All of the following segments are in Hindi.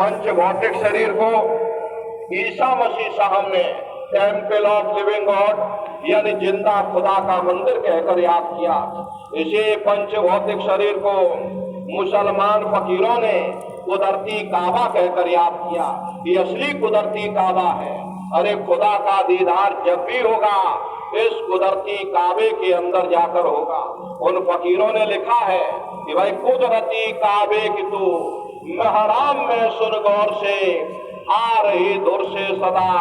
पंच भौतिक शरीर को ईसा मसीह साहब ने टेम्पल ऑफ लिविंग गॉड यानी जिंदा खुदा का मंदिर कहकर याद किया। इसी पंच भौतिक शरीर को मुसलमान फकीरों ने कुदरती काबा कहकर याद किया। ये असली कुदरती काबा है। अरे खुदा का दीदार जब भी होगा इस कुदरती काबे के अंदर जाकर होगा। उन फकीरों ने लिखा है कि भाई कुदरती काबे की तू महराम में सुन गौर से, आ रही दूर से सदा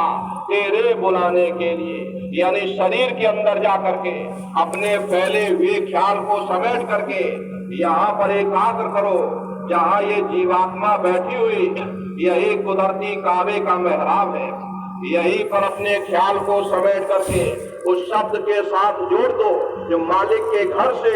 तेरे बुलाने के लिए। यानी शरीर के अंदर जा करके अपने फैले हुए ख्याल को समेट करके यहाँ पर एकाग्र करो। जहाँ ये जीवात्मा बैठी हुई यही कुदरती काबे का मेहराब है। यहीं पर अपने ख्याल को समेट करके उस शब्द के साथ जोड़ दो जो मालिक के घर से,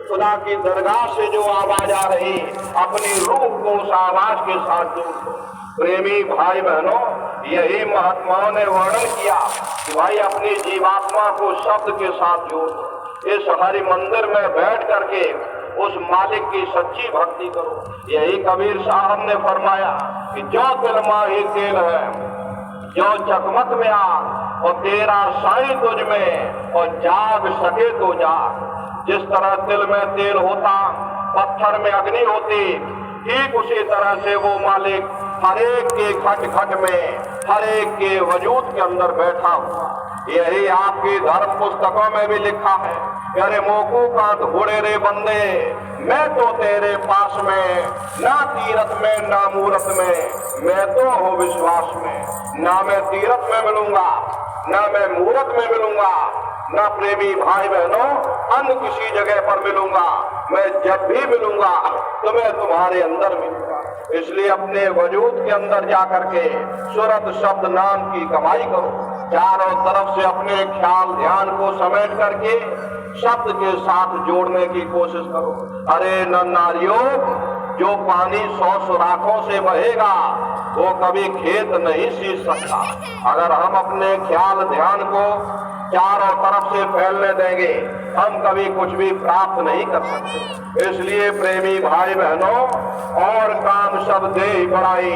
खुदा की दरगाह से जो आवाज आ रही, अपनी रूह को उस आवाज के साथ जोड़ दो। प्रेमी भाई बहनों, यही महात्माओं ने वर्णन किया कि भाई अपनी जीवात्मा को शब्द के साथ जोड़ दो। इस हरि मंदिर में बैठ करके उस मालिक की सच्ची भक्ति करो। यही कबीर साहब ने फरमाया कि जो दिल माही तेल है, जो चकमक में आग, और तेरा साई तुझ में, और जाग सके तो जाग। जिस तरह तिल में तेल होता, पत्थर में अग्नि होती, ठीक उसी तरह से वो मालिक हर एक के खट खट में, हर एक के वजूद के अंदर बैठा हुआ। यही आपकी धर्म पुस्तकों में भी लिखा है, अरे मोकू का घोड़े रे बंदे, मैं तो तेरे पास में, ना तीरथ में ना मूरत में, मैं तो हूँ विश्वास में। ना मैं तीरथ में मिलूंगा, ना मैं मूरत में मिलूंगा, ना प्रेमी भाई बहनों अन्य किसी जगह पर मिलूंगा। मैं जब भी मिलूंगा तो मैं तुम्हारे अंदर मिलूंगा। इसलिए अपने वजूद के अंदर जाकर के सूरत शब्द नाम की कमाई करो। चारों तरफ से अपने ख्याल ध्यान को समेट करके शब्द के साथ जोड़ने की कोशिश करो। अरे नारियों, जो पानी 100 सुराखों से बहेगा वो कभी खेत नहीं सींच सकता। अगर हम अपने ख्याल ध्यान को चारों तरफ से फैलने देंगे हम कभी कुछ भी प्राप्त नहीं कर सकते। इसलिए प्रेमी भाई बहनों, और काम सब दे बढ़ाई,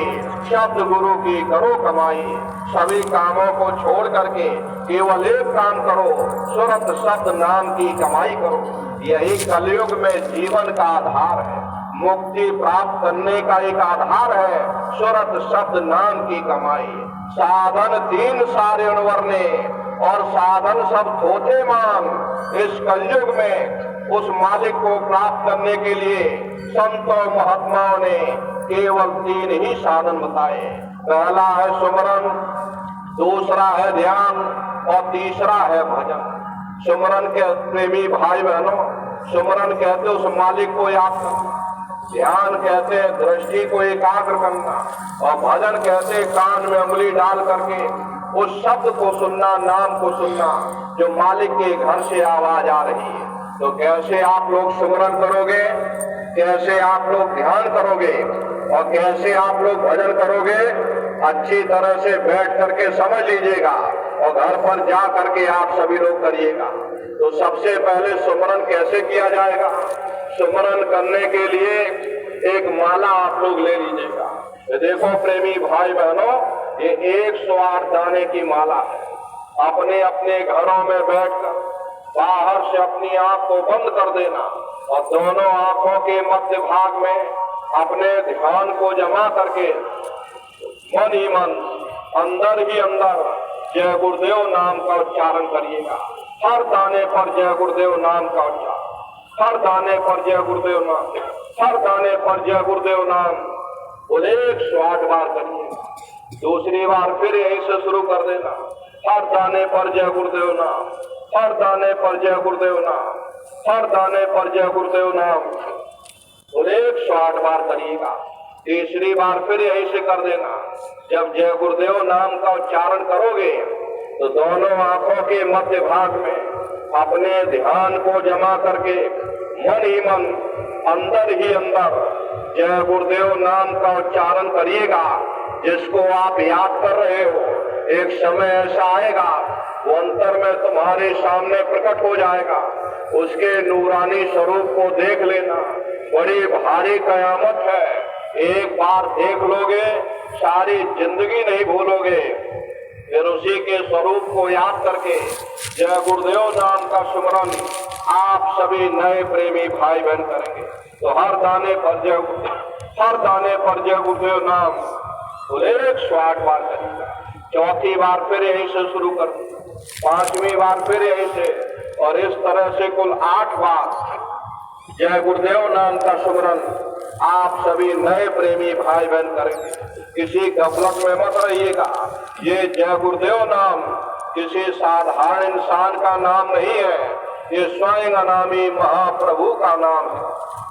शब्द गुरु की करो कमाई। सभी कामों को छोड़ करके केवल एक काम करो, सूरत शब्द नाम की कमाई करो। यही कलयुग में जीवन का आधार है। मुक्ति प्राप्त करने का एक आधार है सूरत शब्द नाम की कमाई। साधन 3 सारे वर्णे और साधन सब थोथे मांग। इस कलयुग में उस मालिक को प्राप्त करने के लिए संतों महात्माओं ने केवल 3 ही साधन बताए। पहला है सुमरन, दूसरा है ध्यान और तीसरा है भजन। सुमरन के प्रेमी भाई बहनों, सुमरन कहते उस मालिक को याद करना, ध्यान कहते हैं दृष्टि को एकाग्र करना, और भजन कहते कान में उंगली डाल करके उस शब्द को सुनना, नाम को सुनना जो मालिक के घर से आवाज आ रही है। तो कैसे आप लोग सुमरन करोगे, कैसे आप लोग ध्यान करोगे और कैसे आप लोग भजन करोगे, अच्छी तरह से बैठ करके समझ लीजिएगा और घर पर जा करके आप सभी लोग करिएगा। तो सबसे पहले सुमरन कैसे किया जाएगा? सुमरन करने के लिए एक माला आप लोग ले लीजिएगा। देखो प्रेमी भाई बहनों, ये 108 दाने की माला है। अपने अपने घरों में बैठकर बाहर से अपनी आंख को बंद कर देना और दोनों आंखों के मध्य भाग में अपने ध्यान को जमा करके मन ही मन अंदर ही अंदर जय गुरुदेव नाम का उच्चारण करिएगा। हर दाने पर जय गुरुदेव नाम का उच्चारण, हर दाने पर जय गुरुदेव नाम, हर दाने पर जय गुरुदेव नाम बोले 108 बार करिएगा। दूसरी बार फिर यहीं से शुरू कर देना, हर दाने पर जय गुरुदेव नाम, हर दाने पर जय गुरुदेव नाम, हर दाने पर जय गुरुदेव नाम बोले 108 बार करिएगा। तीसरी बार फिर यहीं से कर देना। जब जय गुरुदेव नाम का उच्चारण करोगे तो दोनों आंखों के मध्य भाग में अपने ध्यान को जमा करके मन ही मन अंदर ही अंदर जय गुरुदेव नाम का उच्चारण करिएगा। जिसको आप याद कर रहे हो, एक समय ऐसा आएगा वो अंतर में तुम्हारे सामने प्रकट हो जाएगा। उसके नूरानी स्वरूप को देख लेना। बड़ी भारी कयामत है, एक बार देख लोगे सारी जिंदगी नहीं भूलोगे। फिर उसी के स्वरूप को याद करके जय गुरुदेव नाम का सुमरन आप सभी नए प्रेमी भाई बहन करेंगे तो हर दाने पर जय गुरुदेव नाम कुल 108 बार करेगा। चौथी बार फिर यहीं से शुरू कर, पांचवी बार फिर यहीं से, और इस तरह से कुल 8 बार जय गुरुदेव नाम का सुमरन आप सभी नए प्रेमी भाई बहन करेंगे। किसी गफलत में मत रहिएगा। ये जय गुरुदेव नाम किसी साधारण इंसान का नाम नहीं है, ये स्वयं अनामी महाप्रभु का नाम है।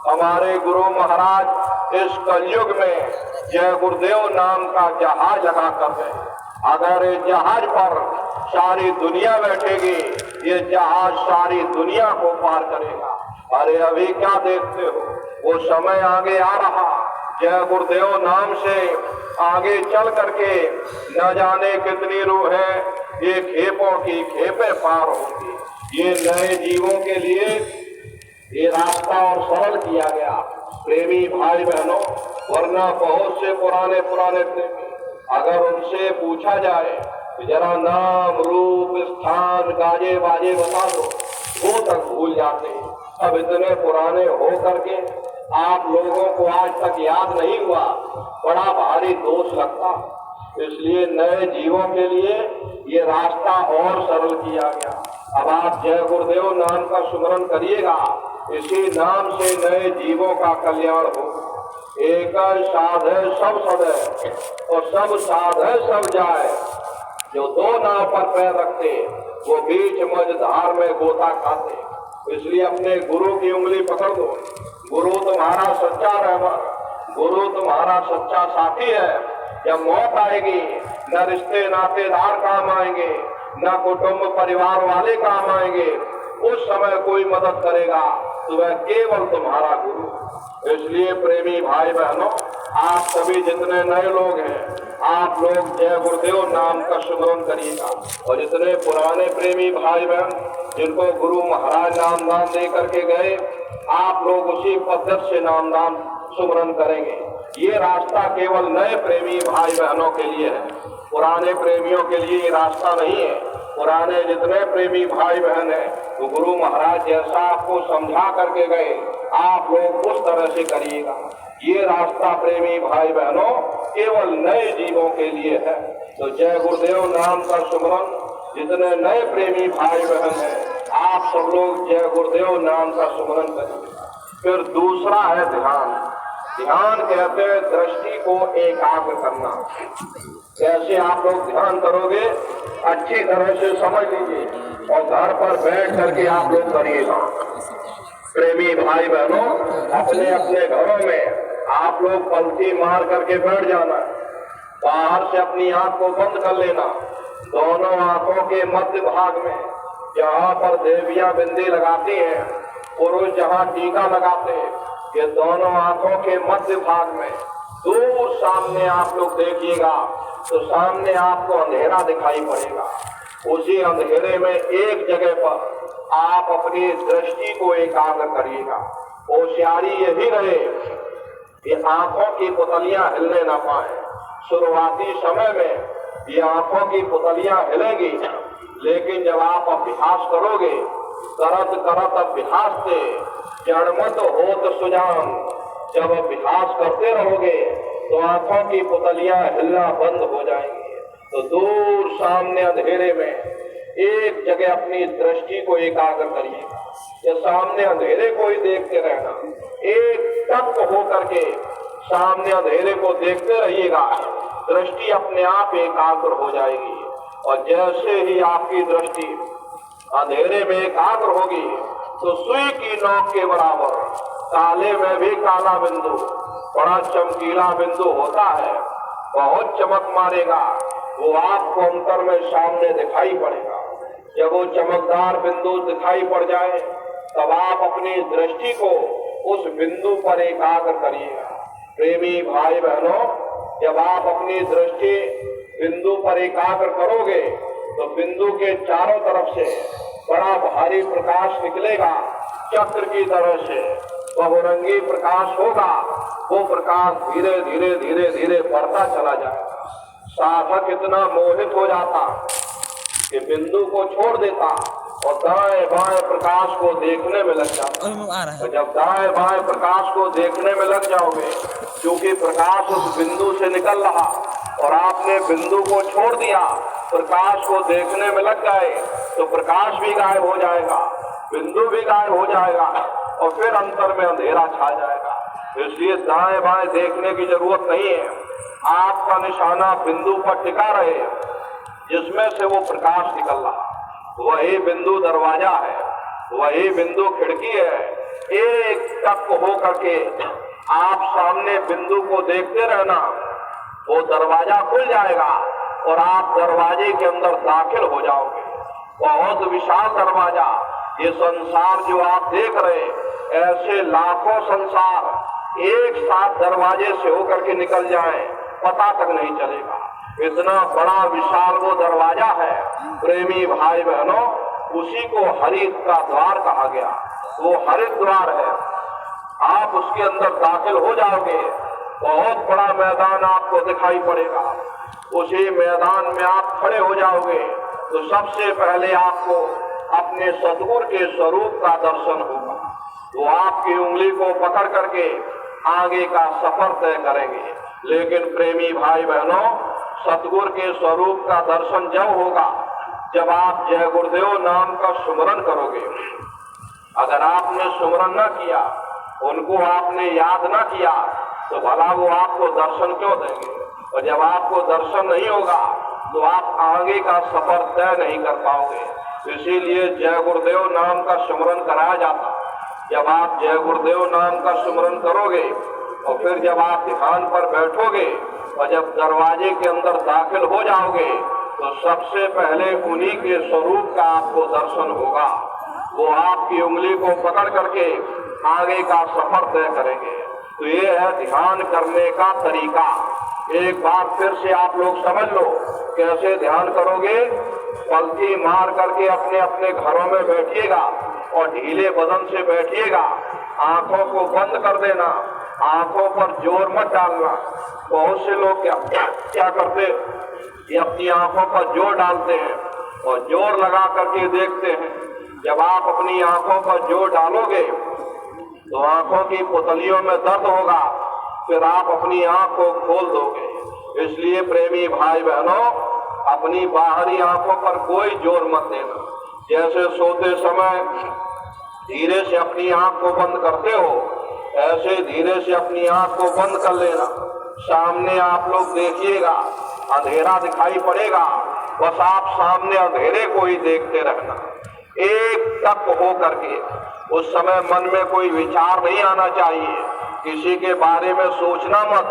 हमारे गुरु महाराज इस कलयुग में जय गुरुदेव नाम का जहाज लगा कर गए। अगर इस जहाज पर सारी दुनिया बैठेगी, ये जहाज सारी दुनिया को पार करेगा। अरे अभी क्या देखते हो, वो समय आगे आ रहा, जय गुरुदेव नाम से आगे चल करके न जाने कितनी रूहें ये खेपों की खेपें पार होंगी। ये नए जीवों के लिए ये रास्ता और सरल किया गया प्रेमी भाई बहनों। वरना बहुत से पुराने प्रेमी अगर उनसे पूछा जाए कि जरा नाम रूप स्थान गाजे बाजे बता दो, वो तक भूल जाते हैं। अब इतने पुराने हो करके आप लोगों को आज तक याद नहीं हुआ, बड़ा भारी दोष लगता। इसलिए नए जीवों के लिए ये रास्ता और सरल किया गया। अब आप जय गुरुदेव नाम का सुमरन करिएगा, इसी नाम से नए जीवों का कल्याण हो। एक साध है सब सदै और सब साध है सब जाए। जो दो नाव पर पैर रखते वो बीच मझधार में गोता खाते। इसलिए अपने गुरु की उंगली पकड़ दो। गुरु तुम्हारा सच्चा रहबर, गुरु तुम्हारा सच्चा साथी है। जब मौत आएगी न रिश्ते नातेदार काम आएंगे, न कुटुंब परिवार वाले काम आएंगे। उस समय कोई मदद करेगा तो वह केवल तुम्हारा गुरु। इसलिए प्रेमी भाई बहनों, आप सभी जितने नए लोग हैं, आप लोग जय गुरुदेव नाम का सुमरन करिएगा। और जितने पुराने प्रेमी भाई बहन जिनको गुरु महाराज नामदान दे करके गए, आप लोग उसी पद्धति से नामदान सुमरन करेंगे। ये रास्ता केवल नए प्रेमी भाई बहनों के लिए है, पुराने प्रेमियों के लिए ये रास्ता नहीं है। पुराने जितने प्रेमी भाई बहन हैं वो गुरु महाराज जैसा आपको समझा करके गए, आप लोग उस तरह से करिएगा। ये रास्ता प्रेमी भाई बहनों केवल नए जीवों के लिए है। तो जय गुरुदेव नाम का सुमरन जितने नए प्रेमी भाई बहन हैं, आप सब लोग जय गुरुदेव नाम का सुमरन करिए। फिर दूसरा है ध्यान। ध्यान कहते हैं दृष्टि को एकाग्र करना। कैसे आप लोग ध्यान करोगे अच्छी तरह से समझ लीजिए और घर पर बैठ करके आप लोग करिएगा। प्रेमी भाई बहनों, अपने अपने घरों में आप लोग पलटी मार करके बैठ जाना। बाहर से अपनी आंख को बंद कर लेना। दोनों आंखों के मध्य भाग में जहाँ पर देवियां बिंदी लगाती हैं, पुरुष जहाँ टीका लगाते हैं, ये दोनों आंखों के मध्य भाग में दूर सामने आप लोग देखिएगा तो सामने आपको अंधेरा दिखाई पड़ेगा। उसी अंधेरे में एक जगह पर आप अपनी दृष्टि को एकाग्र करिएगा। होशियारी यही रहे कि आंखों की पुतलियां हिलने न पाए। शुरुआती समय में ये आंखों की पुतलियां हिलेंगी, लेकिन जब आप अभ्यास करोगे, करत करत अभ्यास से जड़मत होत सुजान, जब अभ्यास करते रहोगे तो आंखों की पुतलियां हिलना बंद हो जाएंगी। तो दूर सामने अंधेरे में एक जगह अपनी दृष्टि को एकाग्र करिएगा। ये सामने अंधेरे को ही देखते रहना, एक टक होकर के सामने अंधेरे को देखते रहिएगा। दृष्टि अपने आप एकाग्र हो जाएगी। और जैसे ही आपकी दृष्टि अंधेरे में एकाग्र होगी तो सुई की नोक के बराबर काले में भी काला बिंदु, बड़ा चमकीला बिंदु होता है, बहुत चमक मारेगा, वो आपको अंतर में सामने दिखाई पड़ेगा। जब वो चमकदार बिंदु दिखाई पड़ जाए तब आप अपनी दृष्टि को उस बिंदु पर एकाग्र करिएगा। प्रेमी भाई बहनों, जब आप अपनी दृष्टि बिंदु पर एकाग्र करोगे तो बिंदु के चारों तरफ से बड़ा भारी प्रकाश निकलेगा, चक्र की तरह से बहुरंगी प्रकाश होगा। वो प्रकाश धीरे धीरे धीरे धीरे बढ़ता चला जाएगा। साधक इतना मोहित हो जाता कि बिंदु को छोड़ देता और दाएं बाएं प्रकाश को देखने में लग जाता। और जब दाएं बाएं प्रकाश को देखने में लग जाओगे, क्योंकि प्रकाश उस बिंदु से निकल रहा और आपने बिंदु को छोड़ दिया, प्रकाश को देखने में लग गए, तो प्रकाश भी गायब हो जाएगा, बिंदु भी गायब हो जाएगा और फिर अंतर में अंधेरा छा जाएगा। इसलिए दाएं बाएं देखने की जरूरत नहीं है। आपका निशाना बिंदु पर टिका रहे जिसमें से वो प्रकाश निकल रहा। वही बिंदु दरवाजा है, वही बिंदु खिड़की है। एक टक हो करके आप सामने बिंदु को देखते रहना, वो दरवाजा खुल जाएगा और आप दरवाजे के अंदर दाखिल हो जाओगे। बहुत विशाल दरवाजा। ये संसार जो आप देख रहे, ऐसे लाखों संसार एक साथ दरवाजे से होकर के निकल जाएं, पता तक नहीं चलेगा। इतना बड़ा विशाल वो दरवाजा है। प्रेमी भाई बहनों, उसी को हरित का द्वार कहा गया। वो हरित द्वार है। आप उसके अंदर दाखिल हो जाओगे, बहुत बड़ा मैदान आपको दिखाई पड़ेगा। उसी मैदान में आप खड़े हो जाओगे तो सबसे पहले आपको अपने सद्गुरु के स्वरूप का दर्शन होगा। वो आपकी उंगली को पकड़ करके आगे का सफर तय करेंगे। लेकिन प्रेमी भाई बहनों, सतगुरु के स्वरूप का दर्शन जब होगा जब आप जय गुरुदेव नाम का सुमरन करोगे। अगर आपने सुमरन न किया, उनको आपने याद न किया, तो भला वो आपको दर्शन क्यों देंगे? और जब आपको दर्शन नहीं होगा तो आप आगे का सफर तय नहीं कर पाओगे। इसीलिए जय गुरुदेव नाम का सुमरन कराया जाता। जब आप जय गुरुदेव नाम का सुमरन करोगे और फिर जब आप ध्यान पर बैठोगे और जब दरवाजे के अंदर दाखिल हो जाओगे तो सबसे पहले उन्हीं के स्वरूप का आपको दर्शन होगा। वो आपकी उंगली को पकड़ करके आगे का सफर तय करेंगे। तो ये है ध्यान करने का तरीका। एक बार फिर से आप लोग समझ लो कैसे ध्यान करोगे। पलथी मार करके अपने अपने घरों में बैठिएगा और ढीले बदन से बैठिएगा। आंखों को बंद कर देना, आंखों पर जोर मत डालना। बहुत से लोग क्या करते, ये अपनी आंखों पर जोर डालते हैं और जोर लगा करके देखते हैं। जब आप अपनी आंखों पर जोर डालोगे तो आंखों की पुतलियों में दर्द होगा, फिर आप अपनी आंख को खोल दोगे। इसलिए प्रेमी भाई बहनों, अपनी बाहरी आंखों पर कोई जोर मत देना। जैसे सोते समय धीरे से अपनी आंख को बंद करते हो, ऐसे धीरे से अपनी आंख को बंद कर लेना। सामने आप लोग देखिएगा, अंधेरा दिखाई पड़ेगा, बस आप सामने अंधेरे को ही देखते रहना। एक टक हो करके उस समय मन में कोई विचार नहीं आना चाहिए, किसी के बारे में सोचना मत,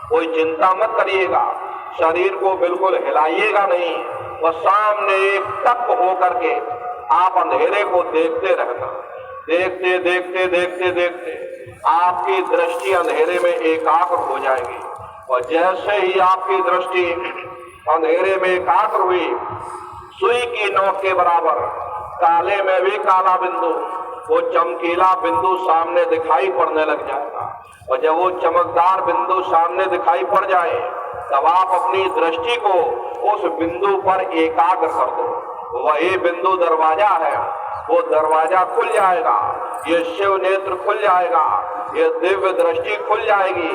कोई चिंता मत करिएगा, शरीर को बिल्कुल हिलाइएगा नहीं, बस सामने एक टक हो करके आप अंधेरे को देखते रहना। देखते देखते देखते देखते आपकी दृष्टि अंधेरे में एकाग्र हो जाएगी और जैसे ही आपकी दृष्टि अंधेरे में एकाग्र हुई, सुई की नोक के बराबर काले में भी काला बिंदु, वो चमकीला बिंदु सामने दिखाई पड़ने लग जाएगा। और जब वो चमकदार बिंदु सामने दिखाई पड़ जाए तब आप अपनी दृष्टि को उस बिंदु पर एकाग्र कर दो। वही बिंदु दरवाजा है, वो दरवाजा खुल जाएगा, ये शिव नेत्र खुल जाएगा, ये दिव्य दृष्टि खुल जाएगी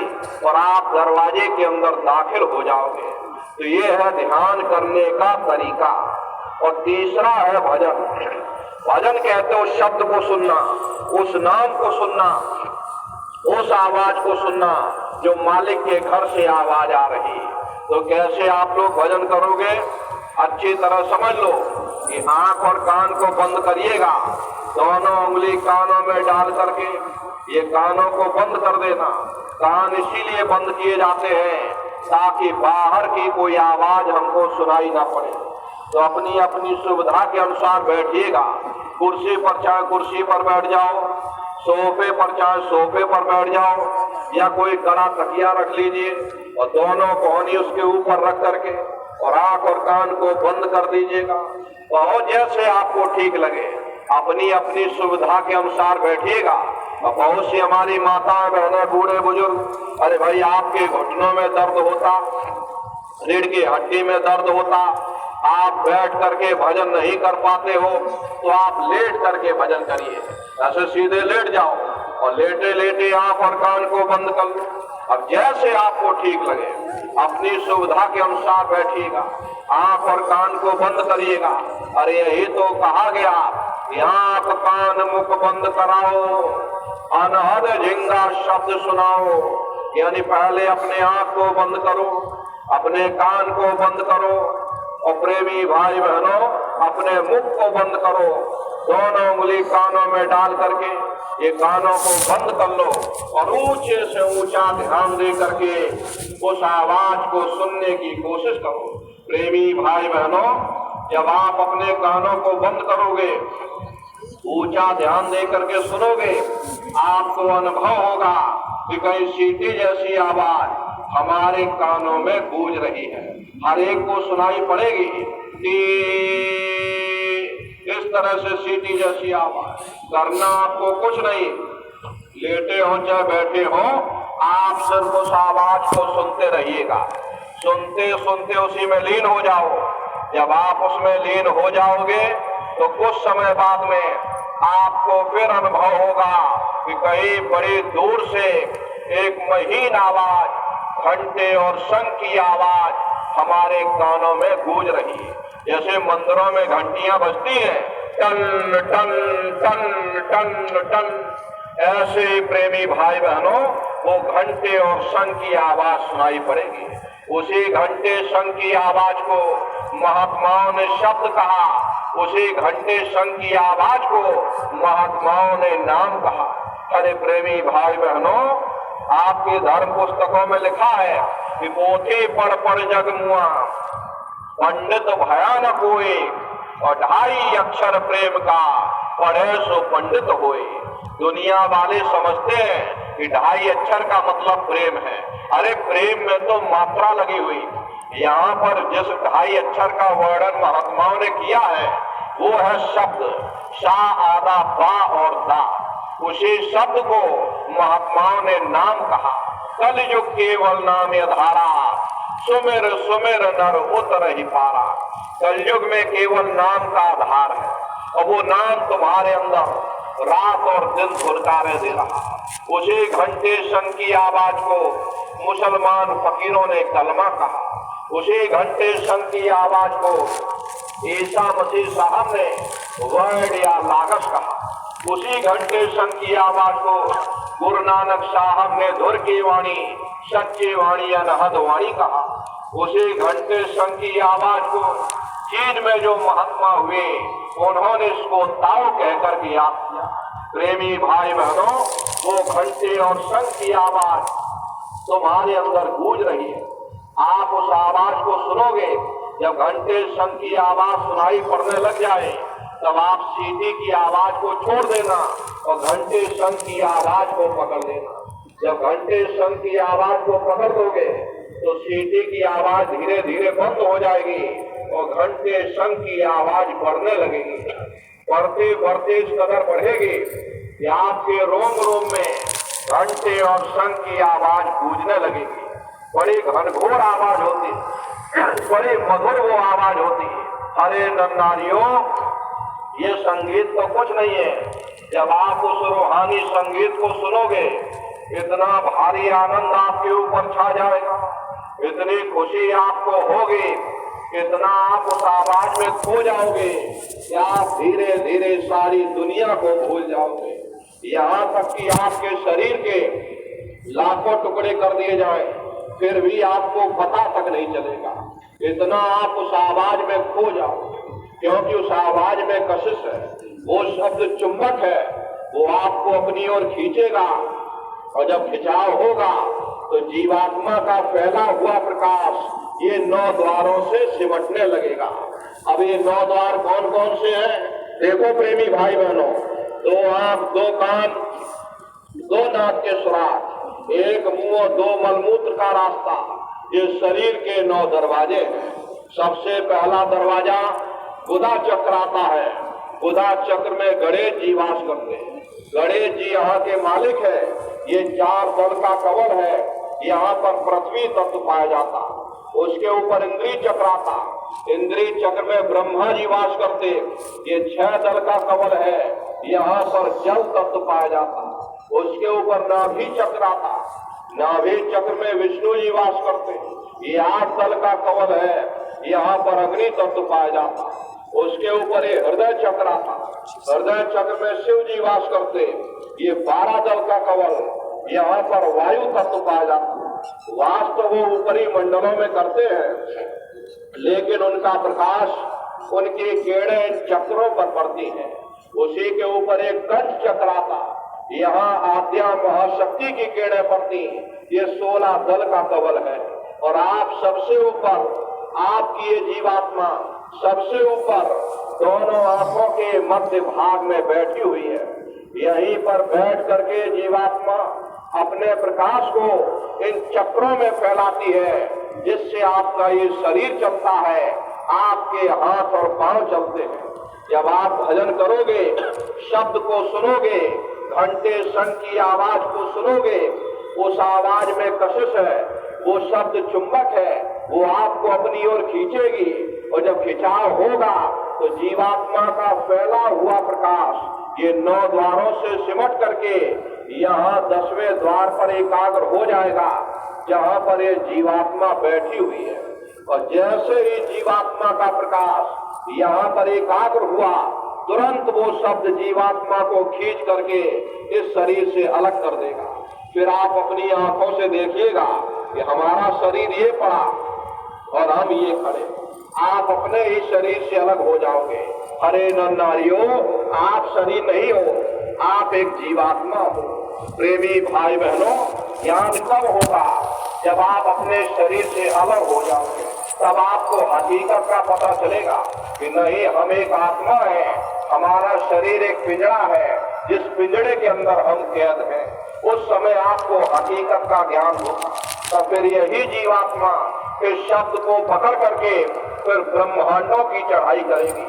और आप दरवाजे के अंदर दाखिल हो जाओगे। तो ये है ध्यान करने का तरीका। और तीसरा है भजन। भजन कहते हो शब्द को सुनना, उस नाम को सुनना, उस आवाज को सुनना जो मालिक के घर से आवाज आ रही। तो कैसे आप लोग भजन करोगे? अच्छी तरह समझ लो कि आंख और कान को बंद करिएगा, दोनों उंगली कानों में डाल करके ये कानों को बंद कर देना। कान इसीलिए बंद किए जाते हैं ताकि बाहर की कोई आवाज हमको सुनाई ना पड़े। तो अपनी अपनी सुविधा के अनुसार बैठिएगा। कुर्सी पर चाहे कुर्सी पर बैठ जाओ, सोफे पर चाहे सोफे पर बैठ जाओ, या कोई कड़ा तकिया रख लीजिए और दोनों कोहनी उसके ऊपर रख करके और आंख और कान को बंद कर दीजिएगा। और जैसे आपको ठीक लगे अपनी अपनी सुविधा के अनुसार बैठिएगा। अब बहुत सी हमारी माताएं बहनें बूढ़े बुजुर्ग, अरे भाई आपके घुटनों में दर्द होता, रीढ़ की हड्डी में दर्द होता, आप बैठ करके भजन नहीं कर पाते हो तो आप लेट करके भजन करिए। ऐसे सीधे लेट जाओ और लेटे लेटे आंख और कान को बंद कर लो। अब जैसे आपको ठीक लगे अपनी सुविधा के अनुसार बैठिएगा, आंख और कान को बंद करिएगा। अरे यही तो कहा गया कि आंख कान मुख बंद कराओ, अनहद झिंगा शब्द सुनाओ। यानी पहले अपने आंख को बंद करो, अपने कान को बंद करो और प्रेमी भाई बहनों अपने मुख को बंद करो। दोनों उंगली कानों में डाल करके ये कानों को बंद कर लो और ऊंचे से ऊंचा ध्यान दे करके उस आवाज को सुनने की कोशिश करो। प्रेमी भाई बहनों, जब आप अपने कानों को बंद करोगे, ऊंचा ध्यान दे करके सुनोगे, आपको अनुभव होगा कि कहीं सीटी जैसी आवाज हमारे कानों में गूंज रही है। हर एक को सुनाई पड़ेगी कि इस तरह से सीटी जैसी आवाज। करना आपको कुछ नहीं, लेटे हो चाहे बैठे हो, आप सिर्फ उस आवाज को सुनते रहिएगा। सुनते सुनते उसी में लीन हो जाओ। जब आप उसमें लीन हो जाओगे तो कुछ समय बाद में आपको फिर अनुभव होगा कि कहीं बड़ी दूर से एक महीन आवाज, घंटे और शंख की आवाज हमारे कानों में गूंज रही है। जैसे मंदिरों में घंटियां बजती हैं, टन टन टन टन टन, ऐसे ही प्रेमी भाई बहनों वो घंटे और शंख की आवाज सुनाई पड़ेगी। उसी घंटे शंख की आवाज को महात्माओं ने शब्द कहा, उसी घंटे शंख की आवाज को महात्माओं ने नाम कहा। अरे प्रेमी भाई बहनों, आपके धर्म पुस्तकों में लिखा है कि पोथी पढ़ जग मुआ, पंडित भया न कोई, और 2.5 अक्षर प्रेम का पढ़े सो पंडित होए। दुनिया वाले समझते हैं कि 2.5 अक्षर का मतलब प्रेम है। अरे प्रेम में तो मात्रा लगी हुई। यहाँ पर जिस 2.5 अक्षर का वर्णन महात्माओं ने किया है वो है शब्द सा, आदा, बा और दा। उसी शब्द को महात्माओं ने नाम कहा। कलयुग केवल नाम धारा, सुमिर सुमिर नर उतर ही पारा। कलयुग में केवल नाम का आधार है और वो नाम तुम्हारे अंदर रात और दिन फुलकारे दे रहा। उसी घंटे शंख की आवाज को मुसलमान फकीरों ने कलमा कहा। उसी घंटे शंख की आवाज को ईसा मसीह साहब ने वर्ड या लागस कहा। उसी घंटे शंख की आवाज को गुरु नानक साहब ने धुर की वाणी, सच्ची वाणी, अनहद वाणी कहा। उसी घंटे शंख की आवाज को चीन में जो महात्मा हुए उन्होंने इसको ताओ कहकर के याद किया। प्रेमी भाई बहनों, वो घंटे और शंख की आवाज तुम्हारे अंदर गूंज रही है। आप उस आवाज को सुनोगे। जब घंटे शंख की आवाज सुनाई पड़ने लग जाए तब आप सीटी की आवाज को छोड़ देना और घंटे शंख की आवाज को पकड़ लेना। जब घंटे शंख की आवाज को पकड़ दोगे तो सीटी की आवाज धीरे धीरे बंद हो जाएगी और घंटे शंख की आवाज बढ़ने लगेगी। बढ़ते बढ़ते इस कदर बढ़ेगी कि आपके रोम रोम में घंटे और शंख की आवाज गूंजने लगेगी। बड़ी घनघोर आवाज होती है, बड़ी मधुर वो आवाज होती है। अरे नन्नारियों, ये संगीत तो कुछ नहीं है। जब आप उस रूहानी संगीत को सुनोगे इतना भारी आनंद आपके ऊपर छा जाएगा, इतनी खुशी आपको होगी, इतना आप उस आवाज में खो जाओगे कि आप धीरे धीरे सारी दुनिया को भूल जाओगे। यहाँ तक कि आपके शरीर के लाखों टुकड़े कर दिए जाए फिर भी आपको पता तक नहीं चलेगा। इतना आप उस आवाज में खो जाओगे, क्योंकि उस आवाज में कशिश है। वो शब्द चुंबक है, वो आपको अपनी ओर खींचेगा और जब खिंचाव होगा तो जीवात्मा का फैला हुआ प्रकाश ये 9 द्वारों से सिमटने लगेगा। अब ये 9 द्वार कौन कौन से हैं? देखो प्रेमी भाई बहनों, 2 आंख, 2 कान, 2 नाक के सुराख, 1 मुंह और 2 मलमूत्र का रास्ता, ये शरीर के 9 दरवाजे हैं। सबसे पहला दरवाजा गुदा चक्र आता है। गुदा चक्र में गणेश जी वास करते हैं। गणेश जी यहाँ के मालिक है। ये 4 दल का कवल है। यहाँ पर पृथ्वी तत्व पाया जाता, उसके ऊपर इंद्रिय चक्र आता, इंद्रिय चक्र में ब्रह्मा जी वास करते। ये 6 दल का कवल है। यहाँ पर जल तत्व पाया जाता, उसके ऊपर नाभि चक्र आता, नाभि चक्र में विष्णु जी वास करते। ये 8 दल का कवल है। यहाँ पर अग्नि तत्व पाया जाता, उसके ऊपर ये हृदय चक्र आता, हृदय चक्र में शिव जी वास करते। ये 12 दल का कवल, यहाँ पर वायु तत्व पाया जाता। वास तो वो ऊपरी मंडलों में करते हैं, लेकिन उनका प्रकाश उनकी किरणें इन चक्रों पर पड़ती है। उसी के ऊपर एक कंठ चक्र आता, यहाँ आद्या महाशक्ति की किरणें पड़ती। ये 16 दल का कवल है। और आप सबसे ऊपर, आपकी ये जीवात्मा सबसे ऊपर दोनों आंखों के मध्य भाग में बैठी हुई है। यहीं पर बैठ करके जीवात्मा अपने प्रकाश को इन चक्रों में फैलाती है, जिससे आपका ये शरीर चलता है, आपके हाथ और पांव चलते हैं। जब आप भजन करोगे, शब्द को सुनोगे, घंटे शंख की आवाज को सुनोगे, उस आवाज में कशिश है, वो शब्द चुंबक है, वो आपको अपनी ओर खींचेगी। और जब खिंचाव होगा तो जीवात्मा का फैला हुआ प्रकाश ये 9 द्वारों से सिमट करके यहाँ 10वें द्वार पर एकाग्र हो जाएगा, जहाँ पर ये जीवात्मा बैठी हुई है। और जैसे ही जीवात्मा का प्रकाश यहाँ पर एकाग्र हुआ, तुरंत वो शब्द जीवात्मा को खींच करके इस शरीर से अलग कर देगा। फिर आप अपनी आंखों से देखिएगा कि हमारा शरीर ये पड़ा और हम ये खड़े। आप अपने ही शरीर से अलग हो जाओगे। अरे नर नारियों, आप शरीर नहीं हो, आप एक जीवात्मा हो। प्रेमी भाई बहनों, ज्ञान कब होगा? जब आप अपने शरीर से अलग हो जाओगे, तब आपको हकीकत का पता चलेगा कि नहीं, हम एक आत्मा है, हमारा शरीर एक पिंजरा है, जिस पिंजरे के अंदर हम कैद हैं। उस समय आपको हकीकत का ज्ञान होगा। तो फिर यही जीवात्मा इस शब्द को पकड़ करके फिर ब्रह्मांडों की चढ़ाई करेगी।